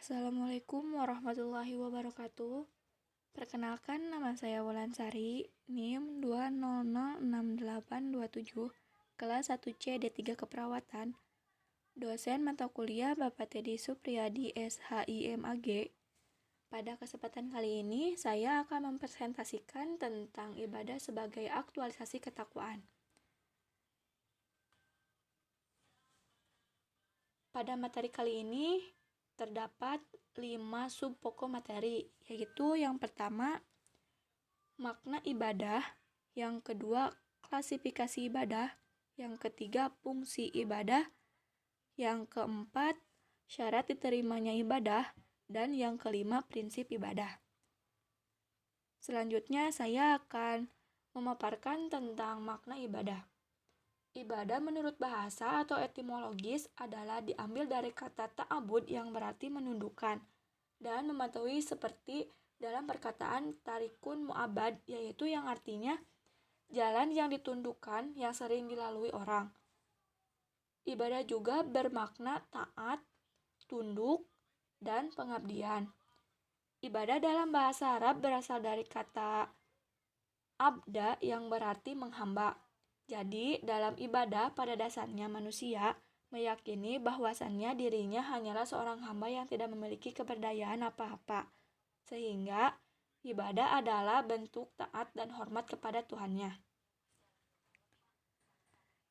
Assalamualaikum warahmatullahi wabarakatuh. Perkenalkan, nama saya Wulansari, NIM 2006827, kelas 1C D3 Keperawatan. Dosen mata kuliah Bapak Teddy Supriyadi SHIMAG. Pada kesempatan kali ini, saya akan mempresentasikan tentang ibadah sebagai aktualisasi ketakwaan. Pada materi kali ini, terdapat 5 subpokok materi, yaitu yang pertama, makna ibadah, yang kedua, klasifikasi ibadah, yang ketiga, fungsi ibadah, yang keempat, syarat diterimanya ibadah, dan yang kelima, prinsip ibadah. Selanjutnya, saya akan memaparkan tentang makna ibadah. Ibadah menurut bahasa atau etimologis adalah diambil dari kata ta'abud yang berarti menundukkan dan mematuhi, seperti dalam perkataan tarikun mu'abad, yaitu yang artinya jalan yang ditundukkan yang sering dilalui orang. Ibadah juga bermakna taat, tunduk, dan pengabdian. Ibadah dalam bahasa Arab berasal dari kata abda yang berarti menghamba. Jadi, dalam ibadah pada dasarnya manusia meyakini bahwasannya dirinya hanyalah seorang hamba yang tidak memiliki keberdayaan apa-apa. Sehingga, ibadah adalah bentuk taat dan hormat kepada Tuhannya.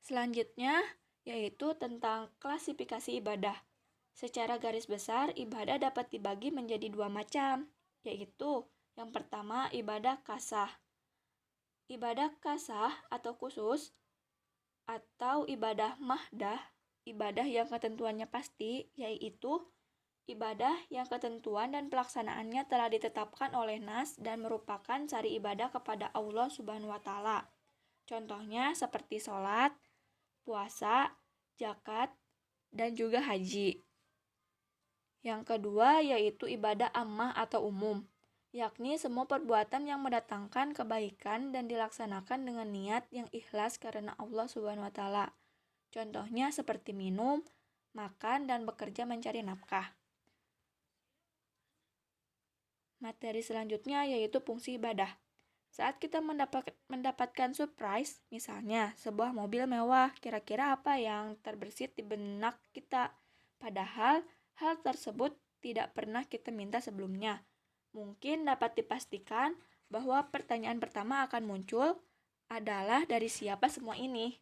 Selanjutnya, yaitu tentang klasifikasi ibadah. Secara garis besar, ibadah dapat dibagi menjadi 2 macam, yaitu yang pertama, ibadah qasah. Ibadah qasah atau khusus, atau ibadah mahdah, ibadah yang ketentuannya pasti, yaitu ibadah yang ketentuan dan pelaksanaannya telah ditetapkan oleh nas dan merupakan cari ibadah kepada Allah Subhanahu wa Ta'ala. Contohnya seperti sholat, puasa, zakat, dan juga haji. Yang kedua yaitu ibadah ammah atau umum, yakni semua perbuatan yang mendatangkan kebaikan dan dilaksanakan dengan niat yang ikhlas karena Allah Subhanahu wa Ta'ala. Contohnya seperti minum, makan, dan bekerja mencari nafkah. Materi selanjutnya yaitu fungsi ibadah. Saat kita mendapatkan surprise, misalnya sebuah mobil mewah, kira-kira apa yang terbersit di benak kita? Padahal hal tersebut tidak pernah kita minta sebelumnya. Mungkin dapat dipastikan bahwa pertanyaan pertama akan muncul adalah dari siapa semua ini?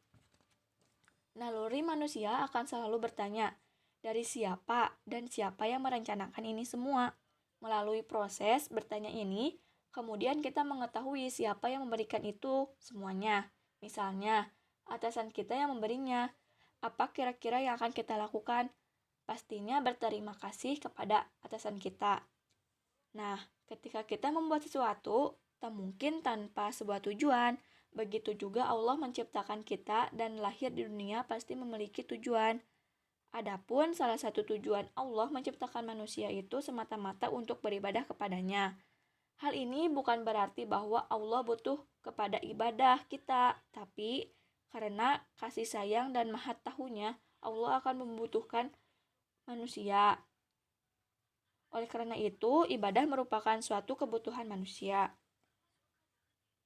Naluri manusia akan selalu bertanya, dari siapa dan siapa yang merencanakan ini semua? Melalui proses bertanya ini, kemudian kita mengetahui siapa yang memberikan itu semuanya. Misalnya, atasan kita yang memberinya. Apa kira-kira yang akan kita lakukan? Pastinya berterima kasih kepada atasan kita. Nah, ketika kita membuat sesuatu, tak mungkin tanpa sebuah tujuan. Begitu juga Allah menciptakan kita dan lahir di dunia pasti memiliki tujuan. Adapun salah satu tujuan Allah menciptakan manusia itu semata-mata untuk beribadah kepadanya. Hal ini bukan berarti bahwa Allah butuh kepada ibadah kita, tapi karena kasih sayang dan maha tahunya, Allah akan membutuhkan manusia. Oleh karena itu, ibadah merupakan suatu kebutuhan manusia.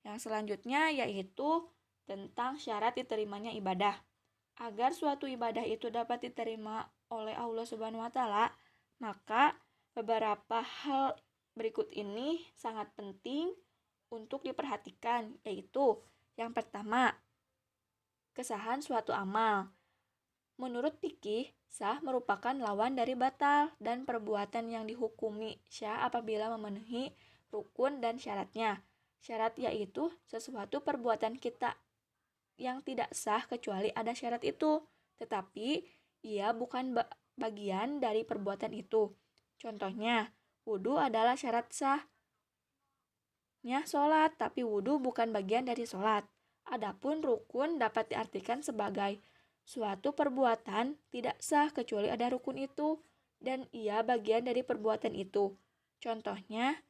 Yang selanjutnya yaitu tentang syarat diterimanya ibadah. Agar suatu ibadah itu dapat diterima oleh Allah Subhanahu wa Ta'ala, maka beberapa hal berikut ini sangat penting untuk diperhatikan, yaitu yang pertama, kesahan suatu amal. Menurut fikih, sah merupakan lawan dari batal dan perbuatan yang dihukumi syah apabila memenuhi rukun dan syaratnya. Syarat yaitu sesuatu perbuatan kita yang tidak sah kecuali ada syarat itu, tetapi ia bukan bagian dari perbuatan itu. Contohnya, wudhu adalah syarat sahnya sholat, tapi wudhu bukan bagian dari sholat. Adapun rukun dapat diartikan sebagai suatu perbuatan tidak sah kecuali ada rukun itu, dan ia bagian dari perbuatan itu. Contohnya,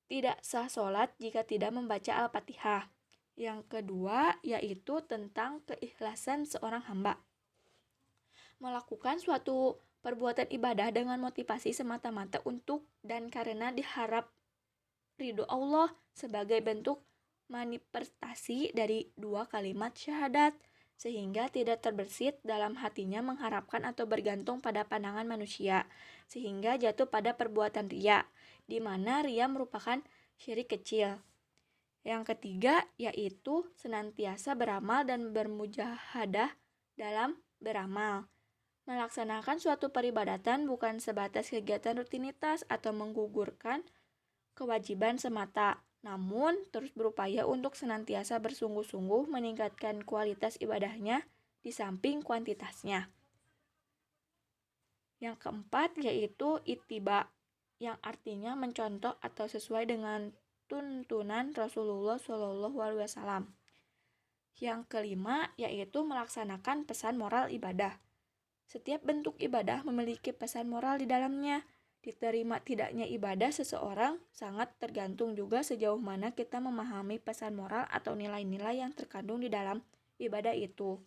tidak sah sholat jika tidak membaca Al-Fatihah. Yang kedua yaitu tentang keikhlasan seorang hamba. Melakukan suatu perbuatan ibadah dengan motivasi semata-mata untuk dan karena diharap ridho Allah sebagai bentuk manifestasi dari dua kalimat syahadat, sehingga tidak terbersit dalam hatinya mengharapkan atau bergantung pada pandangan manusia, sehingga jatuh pada perbuatan riya, di mana riya merupakan syirik kecil. Yang ketiga yaitu senantiasa beramal dan bermujahadah dalam beramal. Melaksanakan suatu peribadatan bukan sebatas kegiatan rutinitas atau menggugurkan kewajiban semata, namun terus berupaya untuk senantiasa bersungguh-sungguh meningkatkan kualitas ibadahnya di samping kuantitasnya. Yang keempat yaitu ittiba, yang artinya mencontoh atau sesuai dengan tuntunan Rasulullah SAW. Yang kelima yaitu melaksanakan pesan moral ibadah. Setiap bentuk ibadah memiliki pesan moral di dalamnya. Diterima tidaknya ibadah seseorang sangat tergantung juga sejauh mana kita memahami pesan moral atau nilai-nilai yang terkandung di dalam ibadah itu,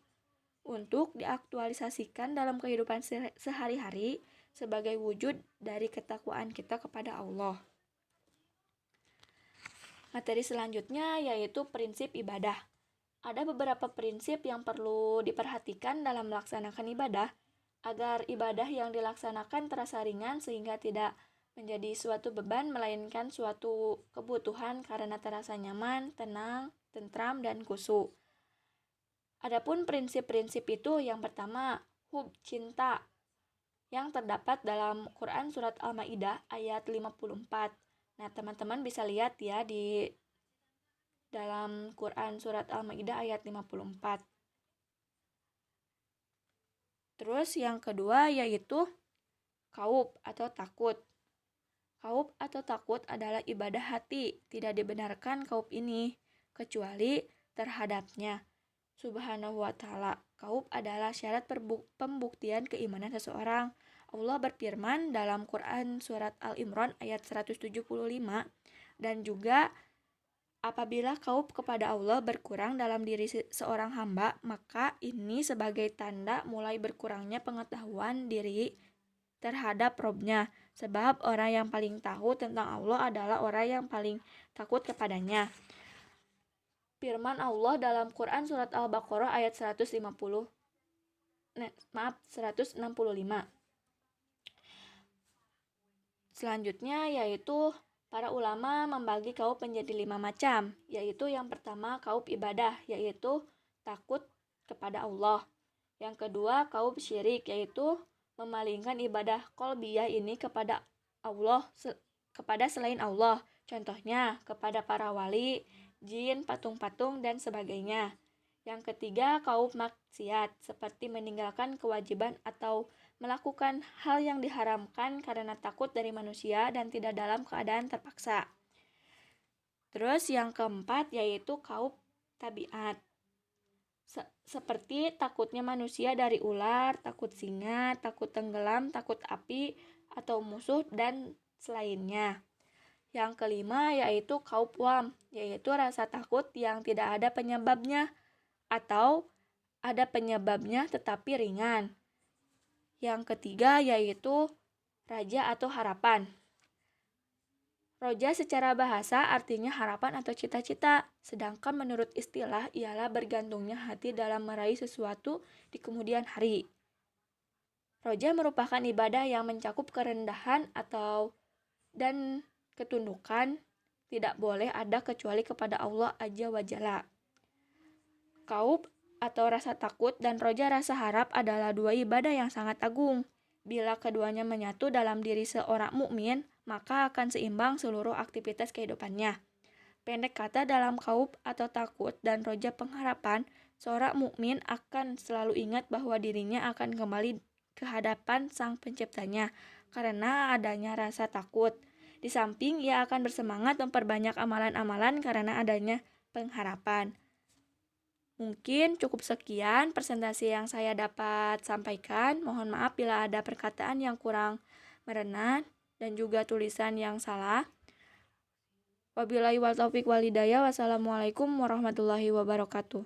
untuk diaktualisasikan dalam kehidupan sehari-hari sebagai wujud dari ketakwaan kita kepada Allah. Materi selanjutnya yaitu prinsip ibadah. Ada beberapa prinsip yang perlu diperhatikan dalam melaksanakan ibadah agar ibadah yang dilaksanakan terasa ringan sehingga tidak menjadi suatu beban melainkan suatu kebutuhan karena terasa nyaman, tenang, tentram, dan khusyuk. Adapun prinsip-prinsip itu yang pertama, hub cinta, yang terdapat dalam Quran surat Al-Maidah ayat 54. Nah, teman-teman bisa lihat ya di dalam Quran surat Al-Maidah ayat 54. Terus yang kedua yaitu khauf atau takut. Khauf atau takut adalah ibadah hati. Tidak dibenarkan khauf ini kecuali terhadapnya Subhanahu wa ta'ala. Khauf adalah syarat pembuktian keimanan seseorang. Allah berfirman dalam Quran surat Al-Imran ayat 175, dan juga apabila khauf kepada Allah berkurang dalam diri seorang hamba, maka ini sebagai tanda mulai berkurangnya pengetahuan diri terhadap Robnya. Sebab orang yang paling tahu tentang Allah adalah orang yang paling takut kepadanya. Firman Allah dalam Quran surat Al-Baqarah ayat 165. Selanjutnya yaitu para ulama membagi khauf menjadi 5 macam, yaitu yang pertama khauf ibadah, yaitu takut kepada Allah. Yang kedua khauf syirik, yaitu memalingkan ibadah qalbiyah ini kepada Allah, kepada selain Allah. Contohnya kepada para wali, jin, patung-patung, dan sebagainya. Yang ketiga khauf maksiat, seperti meninggalkan kewajiban atau melakukan hal yang diharamkan karena takut dari manusia dan tidak dalam keadaan terpaksa. Terus yang keempat yaitu khauf tabiat, seperti takutnya manusia dari ular, takut singa, takut tenggelam, takut api atau musuh dan selainnya. Yang kelima yaitu khauf wam, yaitu rasa takut yang tidak ada penyebabnya atau ada penyebabnya tetapi ringan. Yang ketiga yaitu raja atau harapan. Roja secara bahasa artinya harapan atau cita-cita, sedangkan menurut istilah ialah bergantungnya hati dalam meraih sesuatu di kemudian hari. Roja merupakan ibadah yang mencakup kerendahan dan ketundukan, tidak boleh ada kecuali kepada Allah Azza wa Jalla. Khauf atau rasa takut dan roja rasa harap adalah dua ibadah yang sangat agung. Bila keduanya menyatu dalam diri seorang mukmin, maka akan seimbang seluruh aktivitas kehidupannya. Pendek kata, dalam khauf atau takut dan roja pengharapan, seorang mukmin akan selalu ingat bahwa dirinya akan kembali ke hadapan Sang Penciptanya karena adanya rasa takut. Di samping ia akan bersemangat memperbanyak amalan-amalan karena adanya pengharapan. Mungkin cukup sekian presentasi yang saya dapat sampaikan. Mohon maaf bila ada perkataan yang kurang merenah dan juga tulisan yang salah. Wabillahi wal taufiq wal hidayah. Wassalamualaikum warahmatullahi wabarakatuh.